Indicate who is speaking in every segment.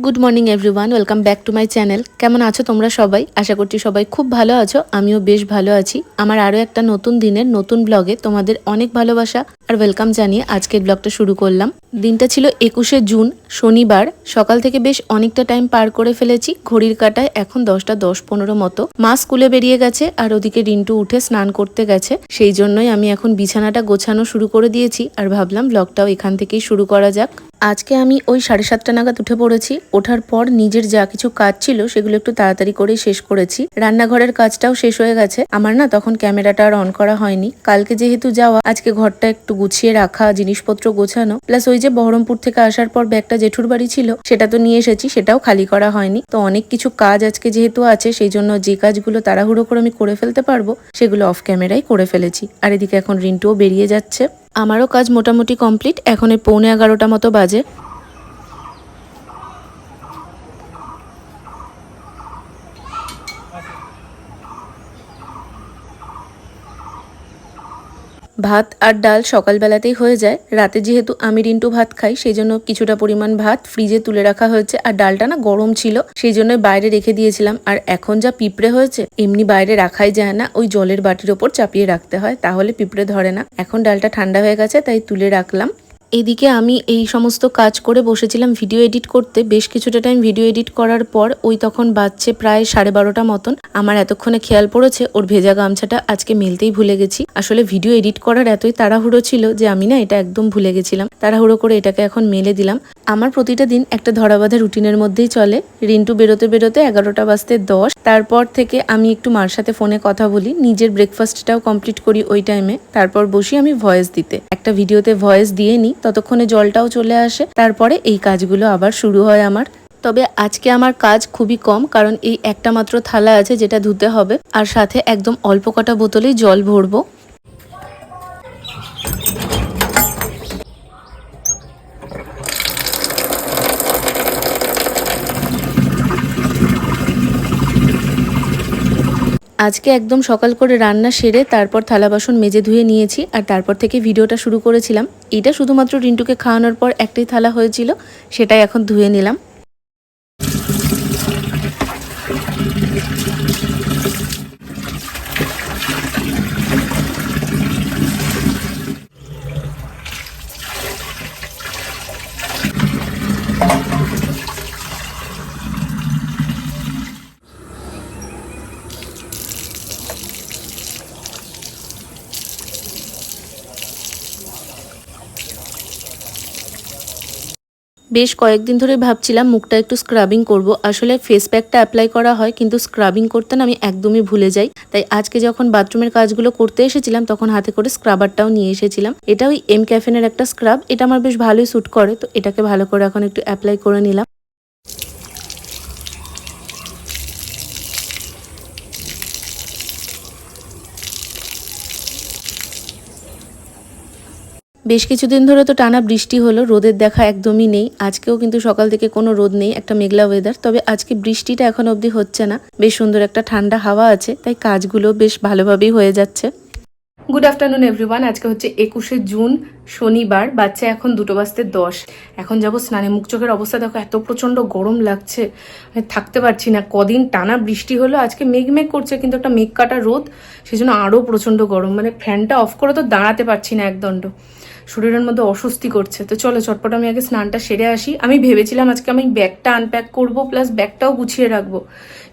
Speaker 1: Good morning everyone, welcome back to my channel. কেমন আছো তোমরা সবাই? আশা করছি সবাই খুব ভালো আছো। আমিও বেশ ভালো আছি। আমার আরও একটা নতুন দিনের নতুন ব্লগে তোমাদের অনেক ভালোবাসা আর ওয়েলকাম জানিয়ে আজকের ব্লগটা শুরু করলাম। দিনটা ছিল 21শে জুন, শনিবার। সকাল থেকে বেশ অনেকটা টাইম পার করে ফেলেছি। ঘড়ির কাঁটায় এখন 10টা 10-15 মতো। মা স্কুলে বেরিয়ে গেছে আর ওদিকে রিন্টু উঠে স্নান করতে গেছে। সেই জন্যই আমি এখন বিছানাটা গোছানো শুরু করে দিয়েছি আর ভাবলাম ব্লগটাও এখান থেকেই শুরু করা যাক। আজকে আমি ওই 7:30 নাগাদ উঠে পড়েছি। ওঠার পর নিজের যা কিছু কাজ ছিল সেগুলো একটু তাড়াতাড়ি করে শেষ করেছি। রান্নাঘরের কাজটাও শেষ হয়ে গেছে। আমার না তখন ক্যামেরাটা আর অন করা হয়নি। কালকে যেহেতু যাওয়া, আজকে ঘরটা একটু গুছিয়ে রাখা, জিনিসপত্র গোছানো, প্লাস ওই যে বহরমপুর থেকে আসার পর ব্যাগটা জেঠুর বাড়ি ছিল সেটা তো নিয়ে এসেছি, সেটাও খালি করা হয়নি। তো অনেক কিছু কাজ আজকে যেহেতু আছে, সেই জন্য যে কাজগুলো তাড়াহুড়ো করে আমি করে ফেলতে পারবো সেগুলো অফ ক্যামেরাই করে ফেলেছি। আর এদিকে এখন রিন্টুও বেরিয়ে যাচ্ছে। আমারও কাজ মোটামুটি কমপ্লিট। এখন 11:45 মতো বাজে। ভাত আর ডাল সকালবেলাতেই হয়ে যায়। রাতে যেহেতু আমি রিন্টু ভাত খাই, সেই জন্য কিছুটা পরিমাণ ভাত ফ্রিজে তুলে রাখা হয়েছে। আর ডালটা না গরম ছিল, সেই জন্য বাইরে রেখে দিয়েছিলাম। আর এখন যা পিঁপড়ে হয়েছে, এমনি বাইরে রাখাই যায় না, ওই জলের বাটির ওপর চাপিয়ে রাখতে হয়, তাহলে পিঁপড়ে ধরে না। এখন ডালটা ঠান্ডা হয়ে গেছে, তাই তুলে রাখলাম। এদিকে আমি এই সমস্ত কাজ করে বসেছিলাম ভিডিও এডিট করতে। বেশ কিছুটা টাইম ভিডিও এডিট করার পর ওই তখন বাজছে প্রায় 12:30 মতন। আমার এতক্ষণে খেয়াল পড়েছে ওর ভেজা গামছাটা আজকে মেলতেই ভুলে গেছি। আসলে ভিডিও এডিট করার এতই তাড়াহুড়ো ছিল যে আমি না এটা একদম ভুলে গেছিলাম। তাড়াহুড়ো করে এটাকে এখন মেলে দিলাম। আমার প্রতিটা দিন একটা ধরাবাঁধা রুটিনের মধ্যেই চলে। রিন্টু বেরোতে বেরোতে 11টা বাজতে 10। তারপর থেকে আমি একটু মার সাথে ফোনে কথা বলি, নিজের ব্রেকফাস্টটাও কমপ্লিট করি ওই টাইমে। তারপর বসি আমি ভয়েস দিতে। একটা ভিডিওতে ভয়েস দিয়ে নিই, ততক্ষণে জলটাও চলে আসে। তারপরে এই কাজগুলো আবার শুরু হয় আমার। তবে আজকে আমার কাজ খুবই কম, কারণ এই একটা মাত্র থালা আছে যেটা ধুতে হবে, আর সাথে একদম অল্প কটা বোতলেই জল ভরবো। আজকে একদম সকাল করে রান্না সেরে তারপর থালা বাসন মেজে ধুয়ে নিয়েছি। আর তারপর থেকে ভিডিওটা শুরু করেছিলাম। এটা শুধুমাত্র রিন্টুকে খাওয়ানোর পর একটাই থালা হয়েছিল, সেটাই এখন ধুয়ে নিলাম। বেশ কয়েকদিন ধরে ভাবছিলাম মুখটা একটু স্ক্রাবিং করব। আসলে ফেস প্যাকটা অ্যাপ্লাই করা হয়, কিন্তু স্ক্রাবিং করতে না আমি একদমই ভুলে যাই। তাই আজকে যখন বাথরুমের কাজগুলো করতে এসেছিলাম তখন হাতে করে স্ক্রাবারটাও নিয়ে এসেছিলাম। এটা ওই এম ক্যাফেনের একটা স্ক্রাব, এটা আমার বেশ ভালোই স্যুট করে। তো এটাকে ভালো করে এখন একটু অ্যাপ্লাই করে নিলাম। বেশ কিছুদিন ধরে তো টানা বৃষ্টি হলো, রোদের দেখা একদমই নেই। আজকেও কিন্তু সকাল থেকে কোনো রোদ নেই, একটা মেঘলা ওয়েদার। তবে আজকে বৃষ্টিটা এখন অবধি হচ্ছে না। বেশ সুন্দর একটা ঠান্ডা হাওয়া আছে, তাই কাজগুলো বেশ ভালোভাবেই হয়ে যাচ্ছে। Good afternoon everyone. আজকে হচ্ছে 21শে জুন, শনিবার। বাচ্চা এখন 2:10। এখন যাবো স্নানে। মুখ চোখের অবস্থা দেখো, এত প্রচন্ড গরম লাগছে, থাকতে পারছি না। কদিন টানা বৃষ্টি হলো, আজকে মেঘ মেঘ করছে কিন্তু একটা মেঘ কাটা রোদ, সেজন্য আরো প্রচন্ড গরম। মানে ফ্যানটা অফ করে তো দাঁড়াতে পারছি না একদণ্ড, শরীরের মধ্যে অস্বস্তি করছে। তো চলো চটপট আমি আগে স্নানটা সেরে আসি। আমি ভেবেছিলাম আজকে আমি ব্যাগটা আনপ্যাক করবো, প্লাস ব্যাগটাও গুছিয়ে রাখবো।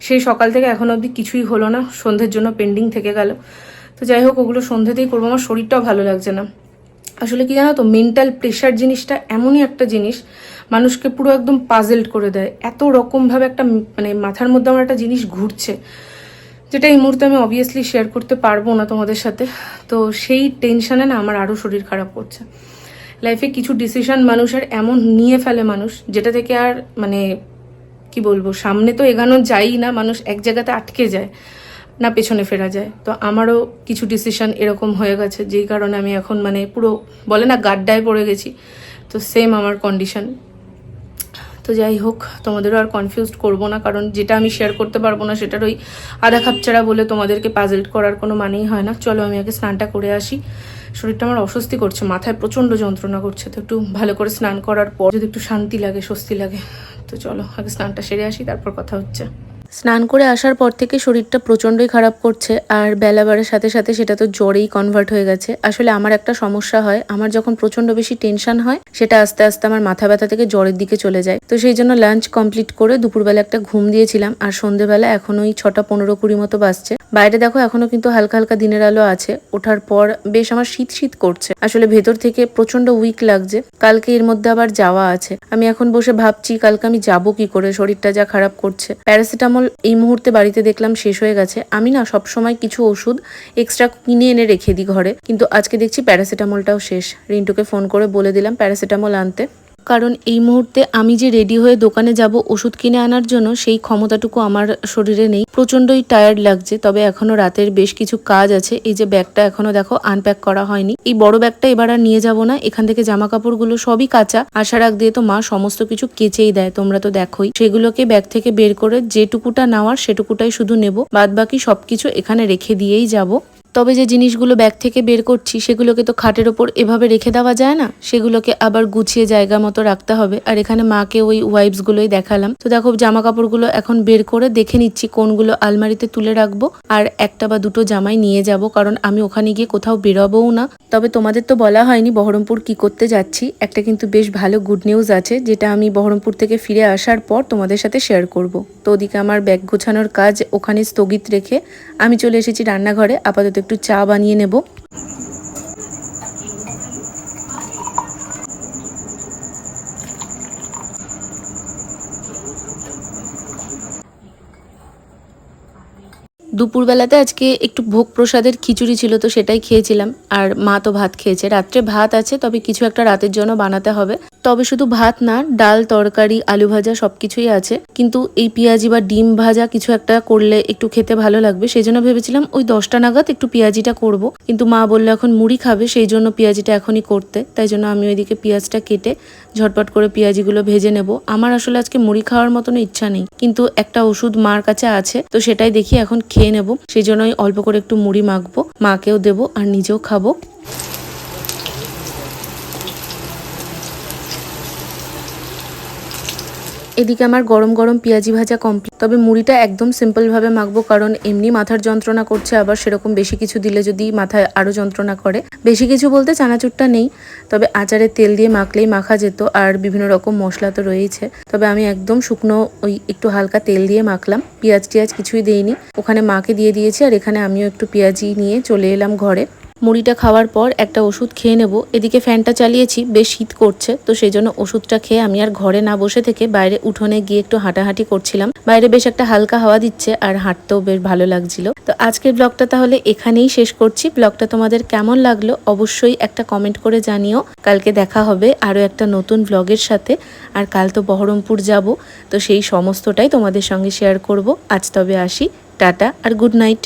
Speaker 1: সেই সকাল থেকে এখন অবধি কিছুই হলো না, সন্ধ্যের জন্য পেন্ডিং থেকে গেল। তো যাই হোক, ওগুলো সন্ধ্যেতেই করবো। আমার শরীরটাও ভালো লাগছে না। আসলে কি জানো তো, মেন্টাল প্রেশার জিনিসটা এমনই একটা জিনিস, মানুষকে পুরো একদম পাজেলড করে দেয়। এত রকমভাবে একটা মানে মাথার মধ্যে আমার একটা জিনিস ঘুরছে, যেটা এই মুহূর্তে আমি অবভিয়াসলি শেয়ার করতে পারবো না তোমাদের সাথে। তো সেই টেনশনে না আমার আরও শরীর খারাপ করছে। লাইফে কিছু ডিসিশন মানুষের এমন নিয়ে ফেলে মানুষ, যেটা থেকে আর মানে কি বলবো, সামনে তো এগানো যায়ই না, মানুষ এক জায়গাতে আটকে যায় না, পেছনে ফেরা যায়। তো আমারও কিছু ডিসিশন এরকম হয়ে গেছে, যেই কারণে আমি এখন মানে পুরো বলে না গাড্ডায় পড়ে গেছি। তো সেম আমার কন্ডিশন। তো যাই হোক, তোমাদেরও আর কনফিউজড করবো না, কারণ যেটা আমি শেয়ার করতে পারবো না সেটার ওই আধা খাপচারা বলে তোমাদেরকে পাজেল্ড করার কোনো মানেই হয় না। চলো আমি আগে স্নানটা করে আসি। শরীরটা আমার অস্বস্তি করছে, মাথায় প্রচণ্ড যন্ত্রণা করছে। তো একটু ভালো করে স্নান করার পর যদি একটু শান্তি লাগে, স্বস্তি লাগে। তো তো চলো আগে স্নানটা সেরে আসি, তারপর কথা হচ্ছে। স্নান করে আসার পর থেকে শরীরটা প্রচণ্ডই খারাপ করছে, আর বেলা বাড়ার সাথে সাথে সেটা তো জ্বরেই কনভার্ট হয়ে গেছে। আসলে আমার একটা সমস্যা হয়, আমার যখন প্রচণ্ড বেশি টেনশন হয় সেটা আস্তে আস্তে আমার মাথা ব্যথা থেকে জ্বরের দিকে চলে যায়। তো সেই জন্য লাঞ্চ কমপ্লিট করে দুপুরবেলা একটা ঘুম দিয়েছিলাম, আর সন্ধ্যেবেলা এখন ওই 6:15-20 মতো বাজছে। বাইরে দেখো এখনো কিন্তু হালকা হালকা দিনের আলো আছে। ওঠার পর বেশ আমার শীত শীত করছে, আসলে ভেতর থেকে প্রচন্ড উইক লাগছে। কালকে এর মধ্যে আবার যাওয়া আছে। আমি এখন বসে ভাবছি কালকে আমি যাবো কি করে, শরীরটা যা খারাপ করছে। প্যারাসিটামল এই মুহূর্তে বাড়িতে দেখলাম শেষ হয়ে গেছে। আমি না সবসময় কিছু ওষুধ এক্সট্রা কিনে এনে রেখে দিই ঘরে, কিন্তু আজকে দেখছি প্যারাসিটামলটাও শেষ। রিন্টুকে ফোন করে বলে দিলাম প্যারাসিটামল আনতে, কারণ এই মুহূর্তে আমি যে রেডি হয়ে দোকানে যাব ওষুধ কিনে আনার জন্য সেই ক্ষমতাটুকু আমার শরীরে নেই। প্রচন্ডই টায়ার্ড লাগছে। তবে এখনো রাতের বেশ কিছু কাজ আছে। এই যে ব্যাগটা এখনো দেখো আনপ্যাক করা হয়নি। এই বড় ব্যাগটা এবার আর নিয়ে যাব না। এখান থেকে জামা কাপড়গুলো সবই কাঁচা, আসার আগ দিয়ে তো মা সমস্ত কিছু কেচেই দেয়, তোমরা তো দেখোই। সেগুলোকে ব্যাগ থেকে বের করে যেটুকুটা নেওয়ার সেটুকুটাই শুধু নেব, বাদ বাকি সবকিছু এখানে রেখে দিয়েই যাব। তবে যে জিনিসগুলো ব্যাগ থেকে বের করছি সেগুলোকে তো খাটের ওপর এভাবে রেখে দেওয়া যায় না, সেগুলোকে আবার গুছিয়ে জায়গা মতো রাখতে হবে। আর এখানে মাকে ওই ওয়াইপসগুলোই দেখালাম। তো দেখো জামা কাপড়গুলো এখন বের করে দেখে নিচ্ছি কোনগুলো আলমারিতে তুলে রাখবো, আর একটা বা দুটো জামাই নিয়ে যাব, কারণ আমি ওখানে গিয়ে কোথাও বেরোবও না। তবে তোমাদের তো বলা হয়নি বহরমপুর কি করতে যাচ্ছি। একটা কিন্তু বেশ ভালো গুড নিউজ আছে, যেটা আমি বহরমপুর থেকে ফিরে আসার পর তোমাদের সাথে শেয়ার করব। তো ওদিকে আমার ব্যাগ গোছানোর কাজ ওখানে স্থগিত রেখে আমি চলে এসেছি রান্নাঘরে। আপাতত একটু চা বানিয়ে নেব। দুপুরবেলাতে আজকে একটু ভোগ প্রসাদের খিচুড়ি ছিল, তো সেটাই খেয়েছিলাম। আর মা তো ভাত খেয়েছে। রাত্রে ভাত আছে, তবে কিছু একটা রাতের জন্য বানাতে হবে। তবে শুধু ভাত না, ডাল, তরকারি, আলু ভাজা সবকিছুই আছে। কিন্তু এই পেঁয়াজি বা ডিম ভাজা কিছু একটা করলে একটু খেতে ভালো লাগবে, সেই জন্য ভেবেছিলাম ওই 10টা নাগাদ একটু পেঁয়াজিটা করব। কিন্তু মা বললো এখন মুড়ি খাবে, সেই জন্য পেঁয়াজিটা এখনই করতে। তাই জন্য আমি ওইদিকে পেঁয়াজটা কেটে ঝটপট করে পেঁয়াজিগুলো ভেজে নেব। আমার আসলে আজকে মুড়ি খাওয়ার মতন ইচ্ছা নেই, কিন্তু একটা ওষুধ মার কাছে আছে, তো সেটাই দেখি এখন খেয়ে নেব। সেই জন্যই অল্প করে একটু মুড়ি মাখবো, মাকেও দেবো আর নিজেও খাবো। এদিকে আমার গরম গরম পেঁয়াজি ভাজা কমপ্লিট। তবে মুড়িটা একদম সিম্পল ভাবে মাখবো, কারণ এমনি মাথার যন্ত্রণা করছে, আবার সেরকম বেশি কিছু দিলে যদি মাথায় আরো যন্ত্রণা করে। বেশি কিছু বলতে চানাচুরটা নেই, তবে আচারের তেল দিয়ে মাখলেই মাখা যেত, আর বিভিন্ন রকম মশলা তো রয়েছে। তবে আমি একদম শুকনো ওই একটু হালকা তেল দিয়ে মাখলাম, পেঁয়াজ টিয়াজ কিছুই দেইনি। ওখানে মাকে দিয়ে দিয়েছি, আর এখানে আমিও একটু পেঁয়াজি নিয়ে চলে এলাম ঘরে। মুড়িটা খাওয়ার পর একটা ওষুধ খেয়ে নেব। এদিকে ফ্যানটা চালিয়েছি, বেশ শীত করছে, তো সেই জন্য ওষুধটা খেয়ে আমি আর ঘরে না বসে থেকে বাইরে উঠোনে গিয়ে একটু হাঁটাহাঁটি করছিলাম। বাইরে বেশ একটা হালকা হাওয়া দিচ্ছে, আর হাঁটতেও বেশ ভালো লাগছিল। তো আজকের ব্লগটা তাহলে এখানেই শেষ করছি। ব্লগটা তোমাদের কেমন লাগলো অবশ্যই একটা কমেন্ট করে জানিও। কালকে দেখা হবে আরও একটা নতুন ব্লগের সাথে। আর কাল তো বহরমপুর যাব, তো সেই সমস্তটাই তোমাদের সঙ্গে শেয়ার করব। আজ তবে আসি, টাটা আর গুড নাইট।